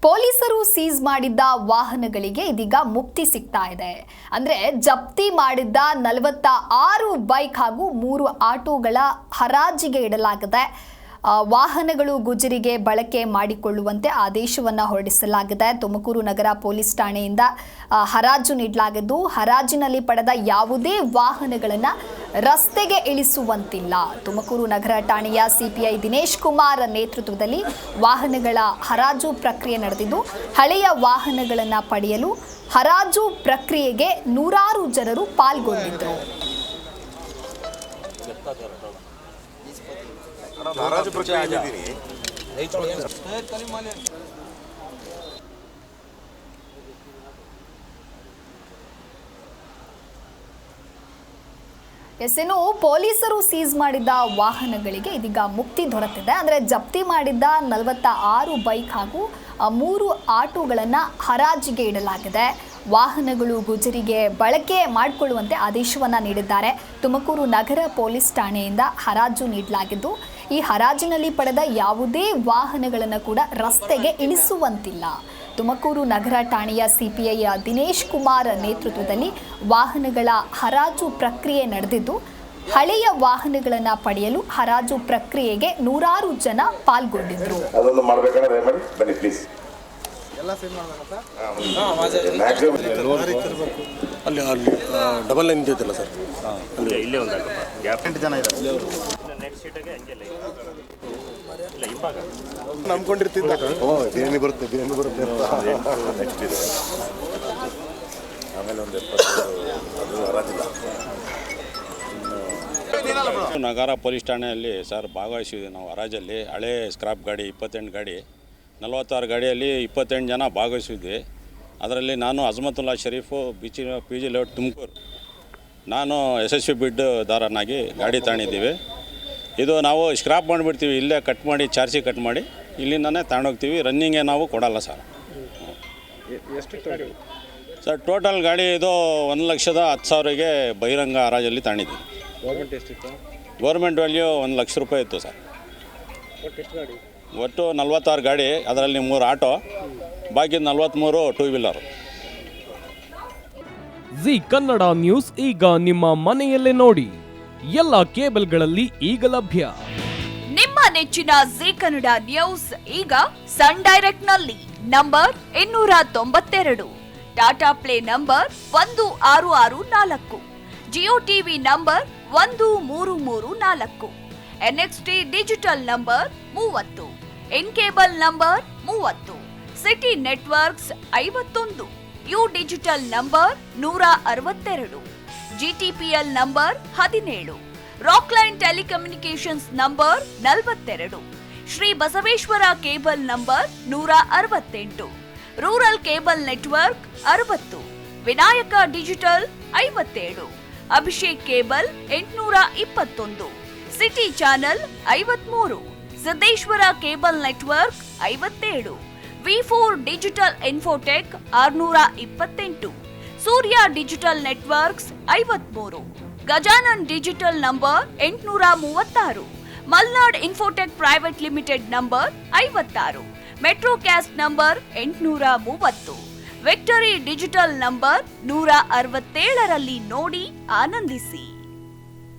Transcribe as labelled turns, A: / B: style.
A: ಪೊಲೀಸರು ಸೀಸ್ ಮಾಡಿದ್ದ ವಾಹನಗಳಿಗೆ ಇದೀಗ ಮುಕ್ತಿ ಸಿಗ್ತಾ ಇದೆ. ಅಂದ್ರೆ ಜಪ್ತಿ ಮಾಡಿದ್ದ 46 ಬೈಕ್ ಹಾಗೂ 3 ಆಟೋಗಳ ಹರಾಜಿಗೆ ಇಡಲಾಗಿದೆ. ವಾಹನಗಳು ಗುಜರಿಗೆ ಬಳಕೆ ಮಾಡಿಕೊಳ್ಳುವಂತೆ ಆದೇಶವನ್ನು ಹೊರಡಿಸಲಾಗಿದೆ. ತುಮಕೂರು ನಗರ ಪೊಲೀಸ್ ಠಾಣೆಯಿಂದ ಹರಾಜು ನೀಡಲಾಗಿದ್ದು, ಹರಾಜಿನಲ್ಲಿ ಪಡೆದ ಯಾವುದೇ ವಾಹನಗಳನ್ನು ರಸ್ತೆಗೆ ಇಳಿಸುವಂತಿಲ್ಲ. ತುಮಕೂರು ನಗರ ಠಾಣೆಯ ಸಿಪಿಐ ದಿನೇಶ್ ಕುಮಾರ್ ನೇತೃತ್ವದಲ್ಲಿ ವಾಹನಗಳ ಹರಾಜು ಪ್ರಕ್ರಿಯೆ ನಡೆದಿದ್ದು, ಹಳೆಯ ವಾಹನಗಳನ್ನು ಪಡೆಯಲು ಹರಾಜು ಪ್ರಕ್ರಿಯೆಗೆ ನೂರಾರು ಜನರು ಪಾಲ್ಗೊಂಡಿದ್ದರು. ಇನ್ನು ಪೊಲೀಸರು ಸೀಸ್ ಮಾಡಿದ್ದ ವಾಹನಗಳಿಗೆ ಇದೀಗ ಮುಕ್ತಿ ದೊರೆತಿದೆ. ಅಂದರೆ ಜಪ್ತಿ ಮಾಡಿದ್ದ 46 ಬೈಕ್ ಹಾಗೂ 3 ಆಟೋಗಳನ್ನು ಹರಾಜಿಗೆ ಇಡಲಾಗಿದೆ. ವಾಹನಗಳು ಗುಜರಿಗೆ ಬಳಕೆ ಮಾಡಿಕೊಳ್ಳುವಂತೆ ಆದೇಶವನ್ನು ನೀಡಿದ್ದಾರೆ. ತುಮಕೂರು ನಗರ ಪೊಲೀಸ್ ಠಾಣೆಯಿಂದ ಹರಾಜು ನೀಡಲಾಗಿದ್ದು, ಈ ಹರಾಜಿನಲ್ಲಿ ಪಡೆದ ಯಾವುದೇ ವಾಹನಗಳನ್ನು ಕೂಡ ರಸ್ತೆಗೆ ಇಳಿಸುವಂತಿಲ್ಲ. ತುಮಕೂರು ನಗರ ಠಾಣೆಯ ಸಿಪಿಐ ದಿನೇಶ್ ಕುಮಾರ್ ನೇತೃತ್ವದಲ್ಲಿ ವಾಹನಗಳ ಹರಾಜು ಪ್ರಕ್ರಿಯೆ ನಡೆದಿದ್ದು, ಹಳೆಯ ವಾಹನಗಳನ್ನು ಪಡೆಯಲು ಹರಾಜು ಪ್ರಕ್ರಿಯೆಗೆ ನೂರಾರು ಜನ ಪಾಲ್ಗೊಂಡಿದ್ದರು.
B: ಅಲ್ಲಿ ಡಬಲ್ ಲೈನ್ ಇದೆಯಲ್ಲ ಸರ್,
C: ಇಲ್ಲೇ ಒಂದು ಗ್ಯಾಪ್ 8 ಜನ ಇದ್ದಾರೆ. ನೆಕ್ಸ್ಟ್ ಸೀಟಿಗೆ ಹಂಗೆಲ್ಲ ಇಲ್ಲ ಇವಾಗ
B: ನಂಬ್ಕೊಂಡಿರ್ತಿದ್ದ ಬಿರಿಯಾನಿ ಬರುತ್ತೆ
C: ನೆಕ್ಸ್ಟ್ ಇದೆ. ಆಮೇಲೆ ಒಂದು 70 ಅದು ಹರಾಜಿಲ್ಲ.
D: ನಗರ ಪೊಲೀಸ್ ಠಾಣೆಯಲ್ಲಿ ಸರ್ ಭಾಗವಹಿಸಿದ್ವಿ ನಾವು ಹರಾಜಲ್ಲಿ. ಹಳೆ ಸ್ಕ್ರಾಪ್ ಗಾಡಿ 28 ಗಾಡಿ, 46 ಗಾಡಿಯಲ್ಲಿ 28 ಜನ ಭಾಗವಹಿಸಿದ್ವಿ. ಅದರಲ್ಲಿ ನಾನು Azmatulla Sharif P G layout Tumakuru, ನಾನು SSV ಬಿಡ್ ದಾರನಾಗಿ ಗಾಡಿ ತಗೊಂಡಿದ್ದೀವಿ. ಇದು ನಾವು ಸ್ಕ್ರಾಪ್ ಮಾಡಿಬಿಡ್ತೀವಿ, ಇಲ್ಲೇ ಕಟ್ ಮಾಡಿ ಚಾರ್ಜಿ ಕಟ್ ಮಾಡಿ ಇಲ್ಲಿಂದನೇ ತಗೊಂಡೋಗ್ತೀವಿ. ರನ್ನಿಂಗೇ ನಾವು ಕೊಡಲ್ಲ ಸರ್. ಸರ್ ಟೋಟಲ್ ಗಾಡಿ ಇದು 1,10,000ಗೆ ಬಹಿರಂಗ ಹರಾಜಲ್ಲಿ ತಗೊಂಡಿದ್ದೀವಿ. ಗೌರ್ಮೆಂಟ್ ವ್ಯಾಲ್ಯೂ 1 ಲಕ್ಷ ರೂಪಾಯಿ ಇತ್ತು ಸರ್. ಒಟ್ಟು 46 ಗಾಡಿ, ಅದರಲ್ಲಿ 3 ಆಟೋ, ಬಾಕಿ 43 two wheeler.
E: G Kannada news ಈಗ ನಿಮ್ಮ ಮನೆಯಲ್ಲೇ ನೋಡಿ. ಎಲ್ಲ ಕೇಬಲ್ಗಳಲ್ಲಿ ಈಗ ಲಭ್ಯ.
F: ನಿಮ್ಮ ನೆಚ್ಚಿನ ಜಿ ಕನ್ನಡ ನ್ಯೂಸ್ ಈಗ ಸನ್ ಡೈರೆಕ್ಟ್ ನಲ್ಲಿ number 292, Tata play number 1664, Jio TV number 1334, NXT digital number 30, in cable number 30, city networks 51, U digital number 162, GTPL number 17, Rockline telecommunications number 42, Shri Basaveshwara cable number 168, rural cable network 60, Vinayaka digital 57, Abhishek cable 821, city channel 53, Siddeshwara cable network 57, V4 digital Infotech 628, Surya digital networks 53, Gajanan digital number 836, Malnad Infotech Private Limited number 56, Metrocast number 830, victory digital number 167ರಲ್ಲಿ ನೋಡಿ ಆನಂದಿಸಿ.